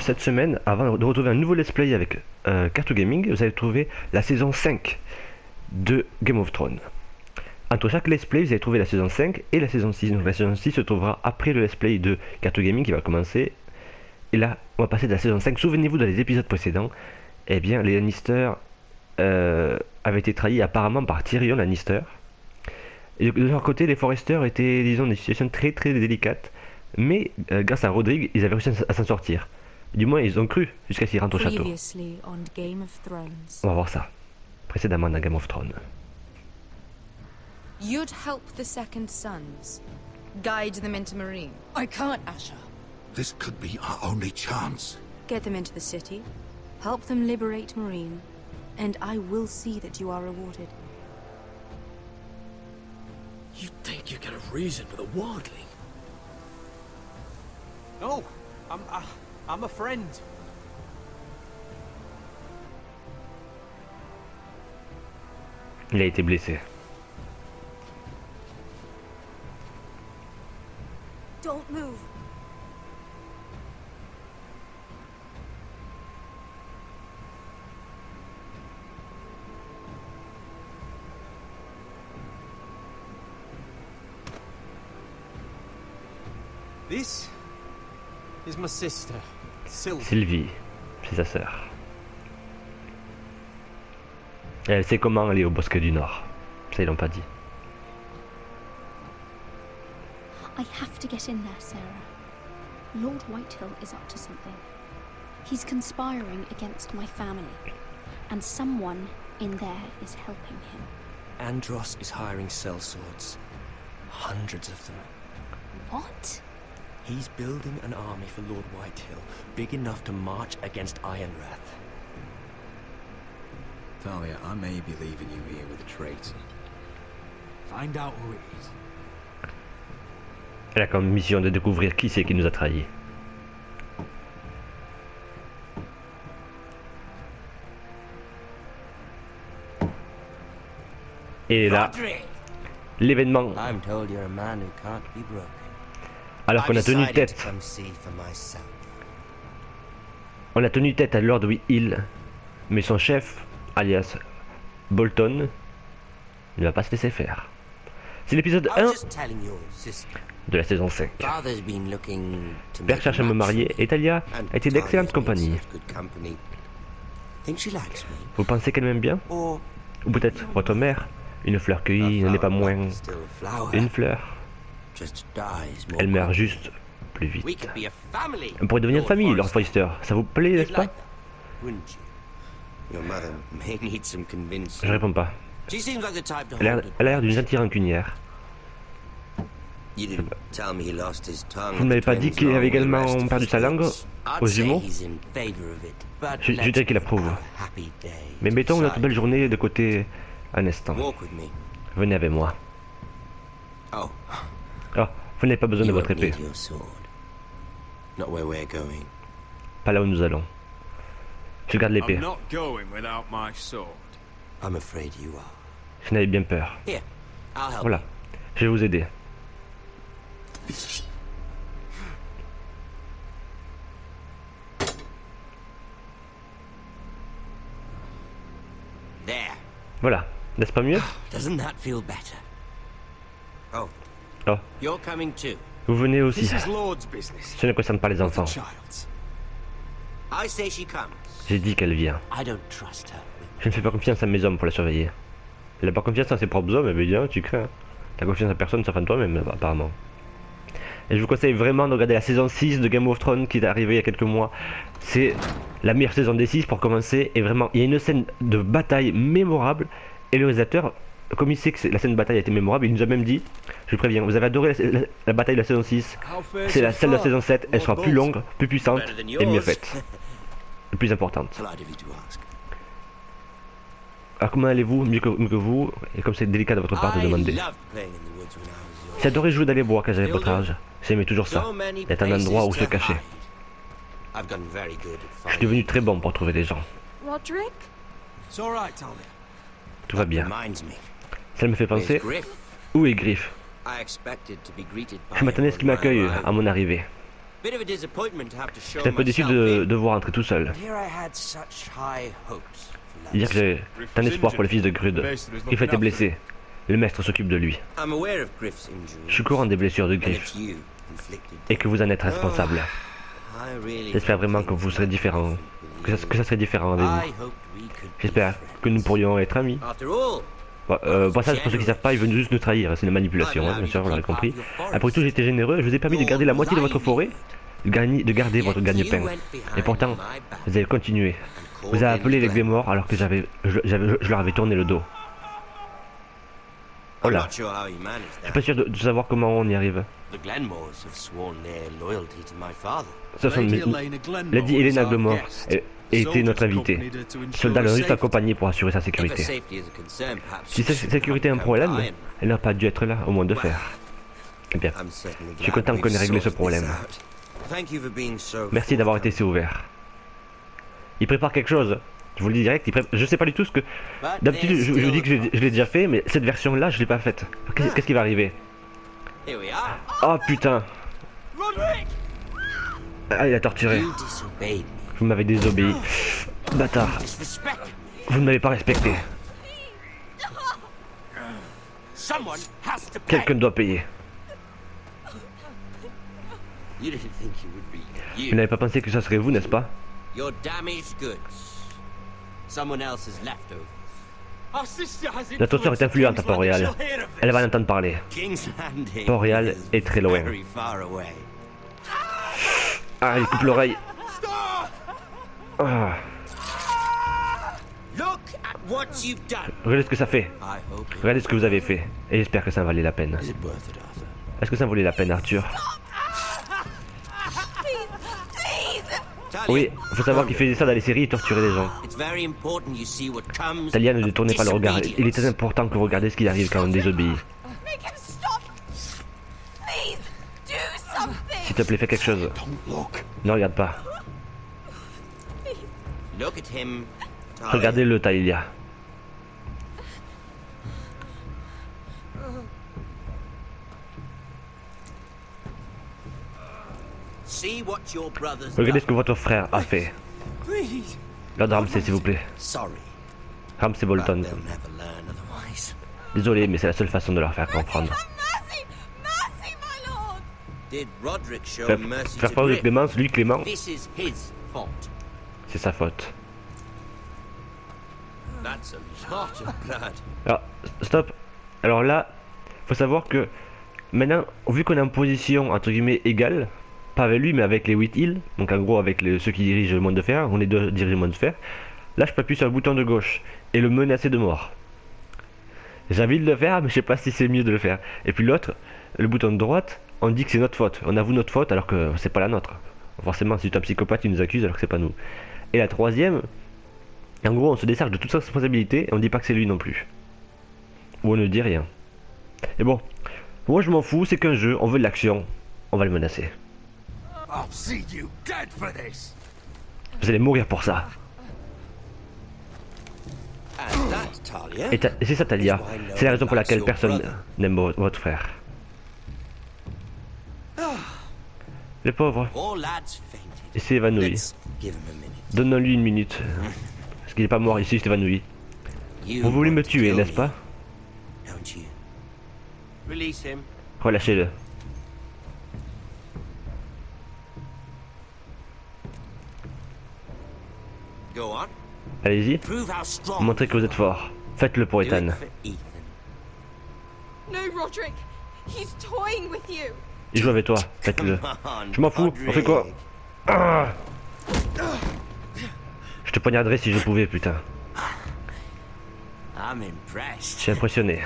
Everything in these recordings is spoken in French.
cette semaine, avant de retrouver un nouveau let's play avec Carto Gaming, vous allez trouver la saison 5 de Game of Thrones. Entre chaque let's play, vous allez trouver la saison 5 et la saison 6. Donc la saison 6 se trouvera après le let's play de Carto Gaming qui va commencer. Et là, on va passer de la saison 5. Souvenez-vous, dans les épisodes précédents, eh bien, les Lannister avaient été trahis apparemment par Tyrion Lannister. Et de leur côté, les Foresters étaient, disons, dans une situation très très délicate. Mais grâce à Rodrigue, ils avaient réussi à s'en sortir. Du moins, ils ont cru jusqu'à ce qu'ils rentrent au château. On va voir ça. Précédemment dans Game of Thrones. You'd help the Second Sons. Guide them into Marine. I can't, Asha. This could be our only chance. Get them into the city. Help them liberate Marine. And I will see that you are rewarded. You think you get a reason with a wardling? No, I'm a friend. Il a été blessé. Don't move. This is my sister, Sylvie. Sylvie, c'est sa sœur. Et elle sait comment aller au bosquet du Nord. Ça, ils l'ont pas dit. I have to get in there, Sarah. Lord Whitehill is up to something. He's conspiring against my family. And someone in there is helping him. Andros is hiring sellswords. Hundreds of them. What? He's building an army for Lord Whitehill, big enough to march against Ironrath. Talia, I may be leaving you here with a traitor. Find out who it is. Elle a comme mission de découvrir qui c'est qui nous a trahis. Et là, l'événement. Alors qu'on a tenu tête. On a tenu tête à Lord Whitehill, mais son chef, alias Bolton, ne va pas se laisser faire. C'est l'épisode 1 de la saison 5. Père cherche à me marier et Talia a été d'excellente compagnie. Vous pensez qu'elle m'aime bien? Ou peut-être votre mère? Une fleur cueillie n'en est pas moins une fleur. Elle meurt juste plus vite. On pourrait devenir une famille, Lord Forester. Ça vous plaît, n'est-ce pas? Je réponds pas. Elle a l'air d'une gentille rancunière. Vous ne m'avez pas dit qu'il avait également perdu sa langue aux jumeaux? Je dirais qu'il approuve. Mais mettons notre belle journée de côté un instant. Venez avec moi. Oh, vous n'avez pas besoin de votre épée. Pas là où nous allons. Je garde l'épée. J'en avais bien peur. Voilà, je vais vous aider. Voilà, n'est-ce pas mieux? Oh, vous venez aussi. Ce ne concerne pas les enfants. J'ai dit qu'elle vient. Je ne fais pas confiance à mes hommes pour la surveiller. Elle n'a pas confiance à ses propres hommes, mais bien, tu crains. T'as confiance à personne sauf à toi-même, apparemment. Et je vous conseille vraiment de regarder la saison 6 de Game of Thrones qui est arrivée il y a quelques mois. C'est la meilleure saison des 6 pour commencer. Et vraiment, il y a une scène de bataille mémorable. Et le réalisateur, comme il sait que la scène de bataille a été mémorable, il nous a même dit, je vous préviens, vous avez adoré la bataille de la saison 6. C'est la celle de la saison 7, elle sera plus longue, plus puissante et mieux faite. Et plus importante. Alors comment allez-vous? Mieux que vous. Et comme c'est délicat de votre part de demander. J'ai adoré jouer dans les bois quand j'avais votre âge. J'aimais toujours ça. Être un endroit où se cacher. Je suis devenu très bon pour trouver des gens. Tout va bien. Ça me fait penser... Où est Griff? Je m'attendais à ce qu'il m'accueille à mon arrivée. Bit of a disappointment to have to show J'étais un peu déçu myself in. de vous rentrer tout seul. But here I had such high hopes for Dire que Lance. j'ai tant d'espoir pour le fils de Grude. Griff était blessé. Le maître s'occupe de lui. I'm aware of Griff's injuries. Je suis courant des blessures de And Griff it's you inflicted et que vous en êtes responsable. I really J'espère didn't vraiment think que vous serez things différent, would be que ça serait différent avec I vous. hoped we could be J'espère que nous friends. pourrions être amis. After all, Pour ça, pour ceux qui savent pas, il veut juste nous trahir. C'est une manipulation, hein, bien sûr, vous l'aurez compris. Après tout, j'ai été généreux. Je vous ai permis de garder la moitié de votre forêt, de garder votre gagne-pain. Et pourtant, vous avez continué. Vous avez appelé les Glémors alors que je leur avais tourné le dos. Oh I'm là, not sure how he managed je suis that. pas sûr de savoir comment on y arrive. The Glenmores have sworn their loyalty to my father. Ça sont Lady Helena Glemore était notre invitée. Les soldats l'ont juste accompagné pour assurer sa If her sécurité. safety is a concern, perhaps Si sa she should sécurité est un come problème, to Iron. elle n'a pas dû être là au moins de fer. Eh bien, I'm certainly je suis glad content we've qu'on ait réglé ce sorted problème. this out. Thank you for being so Merci d'avoir été si ouvert. Il prépare quelque chose. Je vous le dis direct, je sais pas du tout ce que... But D'habitude, there's je vous dis que still je l'ai déjà fait, mais cette version-là, je l'ai pas faite. Qu'est-ce qui va arriver? Here we are. Oh putain! Roderick! Ah, il a torturé. You disobeyed me. Vous m'avez désobéi. Bâtard. Disrespected me. Vous ne m'avez pas respecté. Someone has to pay. Quelqu'un doit payer. You didn't think it would be Vous you. n'avez pas pensé que ça serait vous, n'est-ce pas? Your damaged goods. Someone else's leftovers. Our sister has La torture est influente à Port-Royal. She'll hear of this. Elle va en entendre parler. King's Landing Port-Royal is est très loin. very far away. Ah, il coupe l'oreille. Ah, Look at what you've done. regardez ce que ça fait. I hope. Regardez ce que vous avez fait. Et j'espère que ça valait la peine. Is it worth it, Arthur? Est-ce que ça valait la peine, Arthur? Talia, Oui, faut savoir qu'il faisait ça dans les séries, il torturait les gens. it's very important you see what comes Talia, ne of détournez pas le regard. Il est très disobedience. important que vous regardez ce qui arrive quand on désobéit. Make him stop! Please, do something! S'il te plaît, fais quelque chose. Don't look. Ne regarde pas. Look at him, Talia. Regardez-le, Talia. See what your brother's Regardez ce done. que votre frère a fait. Please. Lord Ramsay, s'il vous plaît. Sorry, Ramsay but Bolton. they'll never learn otherwise. Désolé, mais c'est la seule façon de leur faire comprendre. Mercy! Mercy, my lord! Did Roderick show Faire, mercy faire to preuve de Griff? clémence, lui, Clément, This is his fault. c'est sa faute. That's a lot of blood. Alors, stop. Alors là, faut savoir que maintenant, vu qu'on est en position entre guillemets égale, pas avec lui, mais avec les 8 îles, donc en gros avec ceux qui dirigent le monde de fer, on est deux dirigent le monde de fer. Là, je peux appuyer sur le bouton de gauche et le menacer de mort. J'ai envie de le faire, mais je sais pas si c'est mieux de le faire. Et puis l'autre, le bouton de droite, on dit que c'est notre faute. On avoue notre faute alors que c'est pas la nôtre. Forcément, si tu es un psychopathe, il nous accuse alors que c'est pas nous. Et la troisième, en gros, on se décharge de toute sa responsabilité et on dit pas que c'est lui non plus. Ou on ne dit rien. Et bon, moi je m'en fous, c'est qu'un jeu, on veut de l'action, on va le menacer. I'll see you dead for this. Vous allez mourir pour ça. And that, Talia, Et c'est ça, Talia. C'est la raison pour laquelle personne n'aime votre frère. Le pauvre, poor lad's fainted. il s'est évanoui. Let's give him a minute. Donnons-lui une minute. Parce qu'il n'est pas mort ici, il s'est évanoui. You Vous voulez me want to tuer, kill n'est-ce me, pas? Don't you? Release him. Relâchez-le. Go on. Allez-y, Prove how strong. montrez que vous êtes fort. Faites-le pour Do it Ethan. for Ethan. No, Roderick! He's toying with you! Il joue avec toi, faites-le. Come on, Je m'en fous, on fait quoi? Roderick. Ah, je te poignarderais si je pouvais, putain. I'm Je impressed. suis impressionné.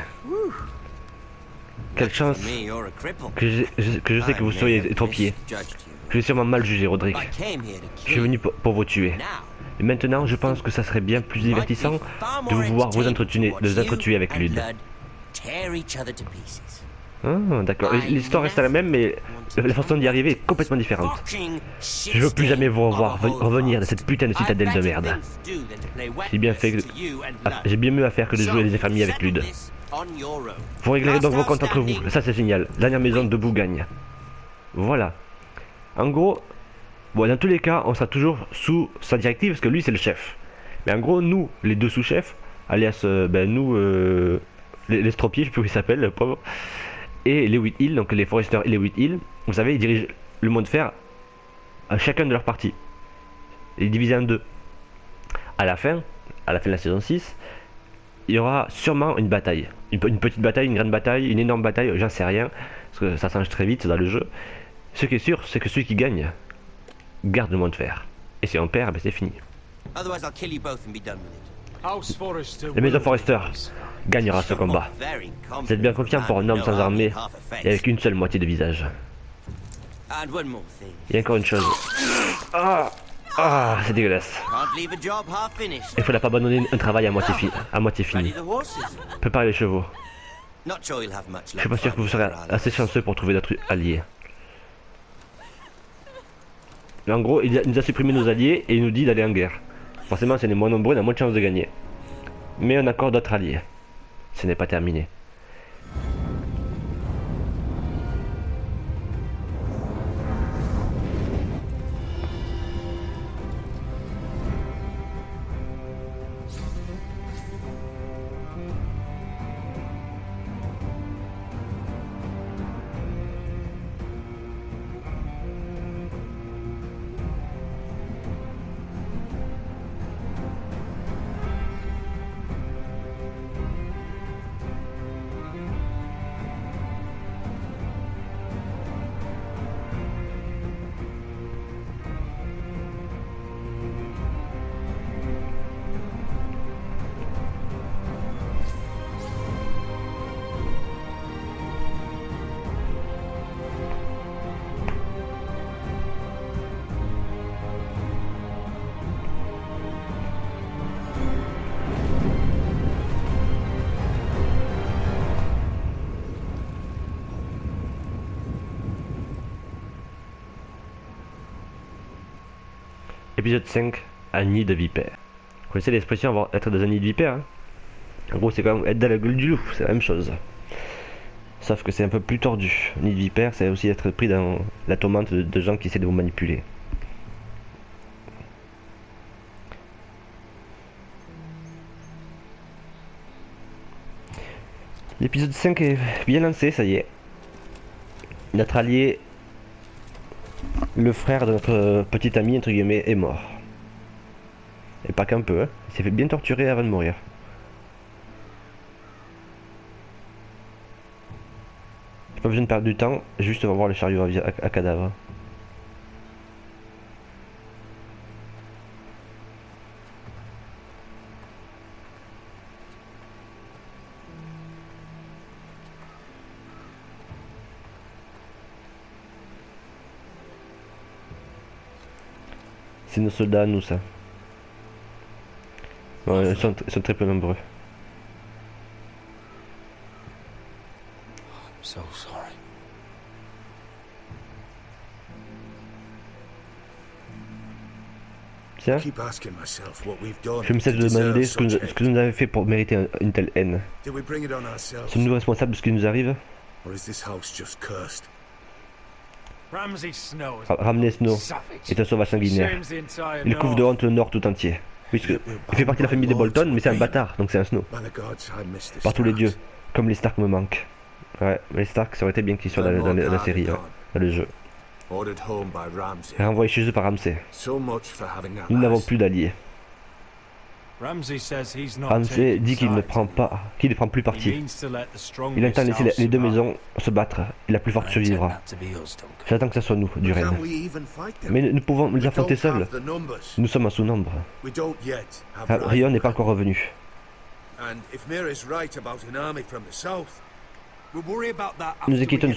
Quelle chance For me, you're a cripple. que je sais que vous I may soyez have étropié. misjudged you. Je vais sûrement mal jugé, Roderick. I came here to Je suis kill venu you. pour vous tuer. Now, Et maintenant, je pense que ça serait bien plus divertissant de vous voir vous entretuer avec Lude. Tear each other to pieces. Ah, d'accord. L'histoire reste la même, mais la façon d'y arriver est complètement différente. Je veux plus jamais vous revoir revenir de cette putain de citadelle de merde. J'ai bien fait j'ai bien mieux à faire que de jouer les infâmies avec Lude. Vous réglerez donc vos comptes entre vous. Ça, c'est génial. Dernière maison debout gagne. Voilà. En gros, bon, dans tous les cas, on sera toujours sous sa directive parce que lui c'est le chef. Mais en gros, nous, les deux sous-chefs, alias nous, les stropiers, je sais plus comment ils s'appellent, le pauvre, et les 8 Hills, donc les Foresters et les 8 Hills, vous savez, ils dirigent le monde fer à chacun de leurs parties. Et divisés en deux. À la fin de la saison 6, il y aura sûrement une bataille. Une petite bataille, une grande bataille, une énorme bataille, j'en sais rien, parce que ça change très vite dans le jeu. Ce qui est sûr, c'est que celui qui gagne garde le monde fer. Et si on perd, ben c'est fini. La maison Forrester gagnera ce combat. Vous êtes bien confiant pour un homme sans armée et avec une seule moitié de visage. Il y a encore une chose. C'est dégueulasse. Il faudra pas abandonner un travail à moitié fini. Préparez les chevaux. Je suis pas sûr que vous serez assez chanceux pour trouver d'autres alliés. Mais en gros, il nous a supprimé nos alliés et il nous dit d'aller en guerre. Forcément, si on est moins nombreux, on a moins de chances de gagner. Mais on a encore d'autres alliés. Ce n'est pas terminé. Épisode 5, un nid de vipère. Vous connaissez l'expression être dans un nid de vipère, hein? En gros, c'est quand même être dans la gueule du loup, c'est la même chose. Sauf que c'est un peu plus tordu. Un nid de vipère, c'est aussi être pris dans la tourmente de gens qui essaient de vous manipuler. L'épisode 5 est bien lancé, ça y est. Notre allié, le frère de notre petit ami, entre guillemets, est mort. Et pas qu'un peu, hein. Il s'est fait bien torturer avant de mourir. J'ai pas besoin de perdre du temps, juste on va voir le chariot à cadavre. C'est nos soldats, nous, ça. Bon, ils sont très peu nombreux. So sorry. Tiens, je me cesse de demander ce que nous avons fait pour mériter une telle haine. Sommes-nous responsables de ce qui nous arrive? Ramsay Snow est un sauvage sanguinaire. Il couvre de honte le Nord tout entier. Puisque il fait partie de la famille des Bolton, mais c'est un bâtard, donc c'est un Snow. Par tous les dieux, comme les Stark me manquent. Ouais, les Stark, ça aurait été bien qu'ils soient dans la série, hein, dans le jeu. Renvoyé chez eux par Ramsay. Nous n'avons plus d'alliés. Ramsay dit qu'il ne prend plus parti. Il entend laisser les deux maisons se battre et la plus forte survivra. J'attends que ce soit nous, du règne. Mais nous pouvons les affronter seuls. Nous sommes en sous-nombre. Rion n'est pas encore revenu. Nous inquiétons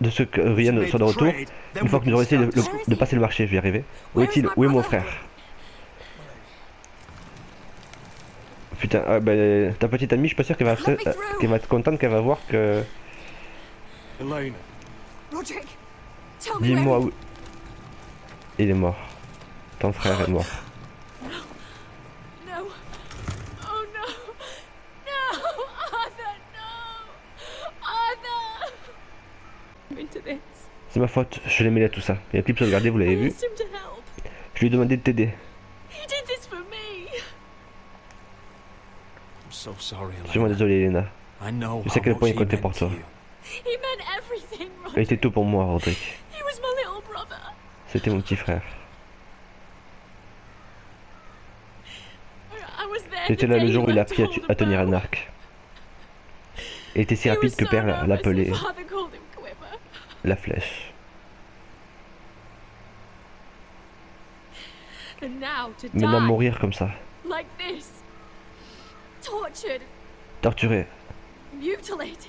de ce que Rion soit de retour. Une fois que nous aurons essayé de passer le marché, je vais y arriver. Où est-il? Où est mon frère? Putain, ta petite amie, je suis pas sûr qu'elle va être contente, qu'elle va voir que... Dis-moi où... Il est mort. Ton frère est mort. C'est ma faute, je l'ai mêlé à tout ça. Il y a un clip sauvegardé, vous l'avez I vu. asked him to help. Je lui ai demandé de t'aider. He did this for me. I'm so sorry, Je suis vraiment Elena. désolé, Elena. I know Je sais à how quel point much il he comptait meant pour to toi. you. He meant everything, Il Roderick. était tout pour moi, Roderick. He was my little brother. C'était mon petit frère. I was there. J'étais the là day le jour où he il a learned appris to hold à tenir un bow. arc. Il était si He rapide was que so Père nervous, l'appelait his father called him Quiver. la flèche. And now to Maintenant die mourir comme ça, like this. Tortured, torturé. mutilated.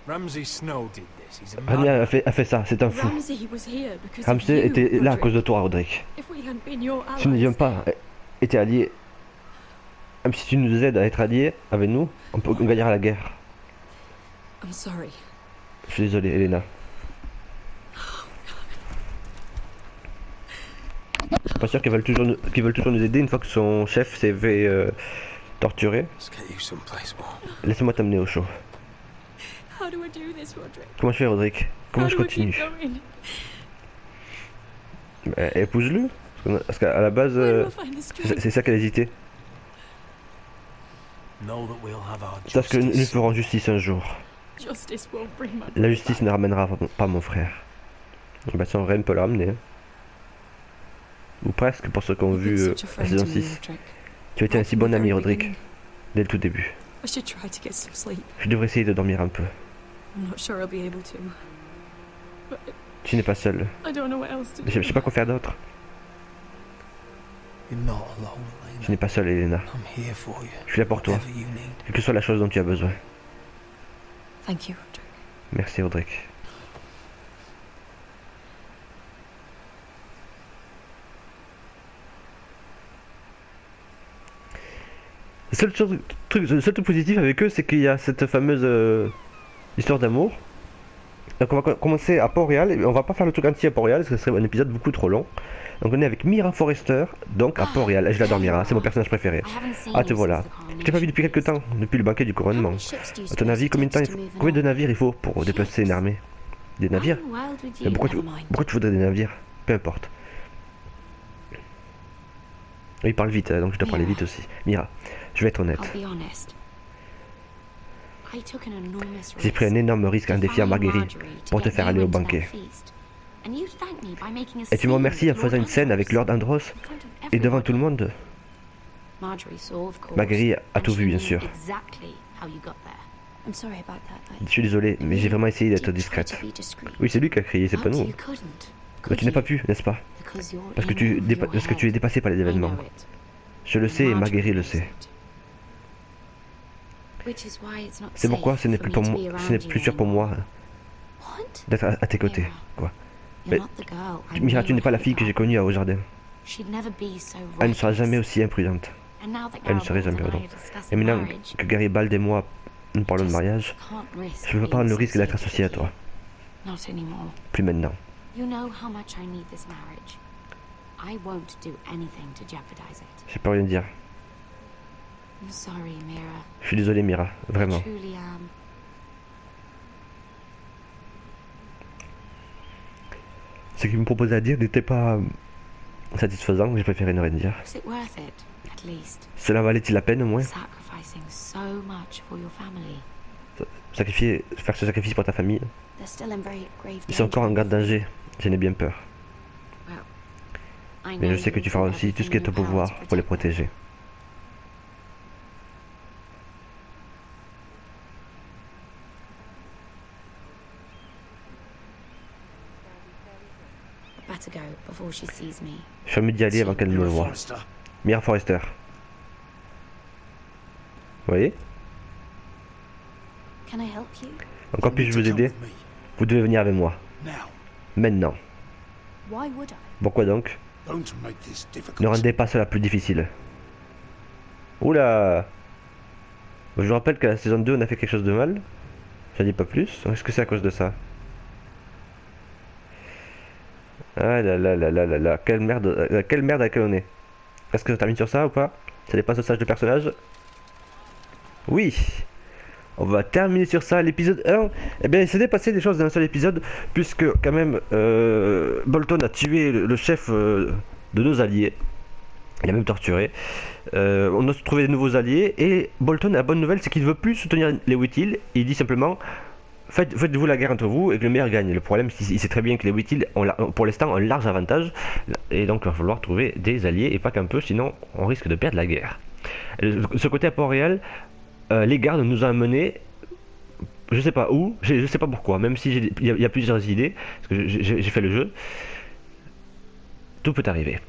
Ramsay Snow did this. He's a Rami man. a fait ça, c'est un fou. Ramsay was here because of Ramsay you, était là à Roderick. cause de toi, Roderick. If we hadn't been your Si nous n'avions allies, pas été alliés, même si tu nous aides à être alliés avec nous, on gagnera la guerre. I'm sorry. Je suis désolé, Elena. Je suis pas sûr qu'ils veulent toujours nous aider une fois que son chef s'est fait torturer. Let's get you someplace warm. Laisse-moi t'amener au chaud. How do I do this, Roderick? Comment je fais, Roderick? Comment How je do I keep continue? going? Épouse-le. Parce qu'à la base, Where do I find the strength? c'est ça qu'elle hésitait. Know that we'll have our Parce que nous justice. ferons justice un jour. Justice won't bring my La justice ne ramènera pas mon frère. Bah son Ren peut le ramener. Hein. Ou presque, pour ceux qui ont vu la saison 6. Tu as été un si bon ami, Roderick, dès le tout début. I should try to get some sleep. Je devrais essayer de dormir un peu. I'm not sure I'll be able to. But Tu n'es pas seul. I don't know what else to do. Je sais pas quoi faire d'autre. You're not alone, Tu Elena. n'es pas seul, Elena. I'm here for you. Je suis là pour toi. Whatever you need. Quelle que soit la chose dont tu as besoin. Thank you, Roderick. Merci, Roderick. Le seul truc positif avec eux, c'est qu'il y a cette fameuse histoire d'amour. Donc on va commencer à Port-Réal, et on va pas faire le truc entier à Port-Réal, parce que ce serait un épisode beaucoup trop long. Donc on est avec Mira Forrester, donc à Port-Réal, et je l'adore Mira, c'est mon personnage préféré. Ah te voilà, je t'ai pas vu depuis quelques temps, depuis le banquet du couronnement. À ton avis, combien de navires il faut pour déplacer une armée? Des navires? Mais pourquoi tu voudrais des navires? Peu importe. Il parle vite, donc je dois parler vite aussi. Mira, je vais être honnête. J'ai pris un énorme risque en défiant Marguerite pour te faire aller au banquet. Et tu me remercies en faisant une scène avec Lord Andros et devant tout le monde. Marguerite a tout vu, bien sûr. Je suis désolé, mais j'ai vraiment essayé d'être discrète. Oui, c'est lui qui a crié, c'est pas nous. Mais tu n'as pas pu, n'est-ce pas? Parce que tu es dépassé par les événements. Je le sais et Marguerite le sait. C'est pourquoi ce n'est plus sûr pour moi d'être à tes côtés. Quoi? Mais, Mira, tu n'es pas la fille que j'ai connue à Haut-Jardin. Elle ne sera jamais aussi imprudente. Elle ne serait jamais, pardon. Et maintenant que Garibald et moi nous parlons de mariage, je ne veux pas prendre le risque d'être associé à toi. Plus maintenant. J'ai pas rien dire. Je suis désolé, Mira, vraiment. Ce qu'il me proposait à dire n'était pas satisfaisant, j'ai préféré ne rien dire. Cela valait-il la peine au moins? Faire ce sacrifice pour ta famille? Ils sont encore en grave danger, j'en ai bien peur. Mais je sais que tu feras aussi tout ce qui est à ton pouvoir pour les protéger. Je vais me d'y aller avant qu'elle ne me voie. Mira Forrester. Vous voyez? Encore puis-je vous aider? Vous devez venir avec moi. Maintenant. Pourquoi donc? Ne rendez pas cela plus difficile. Oula! Je vous rappelle qu'à la saison 2 on a fait quelque chose de mal. J'en dis pas plus. Est-ce que c'est à cause de ça? Ah là là là là là là. Quelle merde à laquelle on est. Est-ce que ça termine sur ça ou pas? Ça dépasse le stage de personnage? Oui! On va terminer sur ça. L'épisode 1, eh bien, il s'était passé des choses dans un seul épisode, puisque quand même, Bolton a tué le chef de nos alliés. Il a même torturé. On a trouvé de nouveaux alliés, et Bolton, la bonne nouvelle, c'est qu'il ne veut plus soutenir les Whithill. Il dit simplement, faites-vous la guerre entre vous et que le meilleur gagne. Le problème, c'est qu'il sait très bien que les Whithill ont pour l'instant un large avantage, et donc il va falloir trouver des alliés, et pas qu'un peu, sinon on risque de perdre la guerre. Ce côté à Port-Réal, les gardes nous ont amenés, je sais pas où, je sais pas pourquoi, même si il y a plusieurs idées, parce que j'ai fait le jeu, tout peut arriver.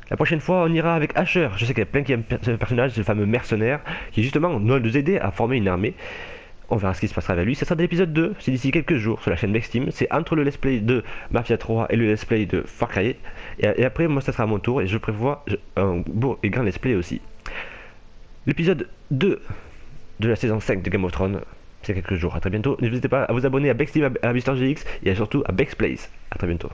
La prochaine fois, on ira avec Asher. Je sais qu'il y a plein qui aiment ce personnage, ce fameux mercenaire, qui justement doit nous aider à former une armée. On verra ce qui se passera avec lui. Ça sera dans l'épisode 2, c'est d'ici quelques jours sur la chaîne Bexteam. C'est entre le let's play de Mafia 3 et le let's play de Far Cry. Et après, moi, ça sera à mon tour, et je prévois un beau et grand let's play aussi. L'épisode 2 de la saison 5 de Game of Thrones, c'est quelques jours. À très bientôt. N'hésitez pas à vous abonner à Bexteam, à MrGX et surtout à Bex Plays. À très bientôt.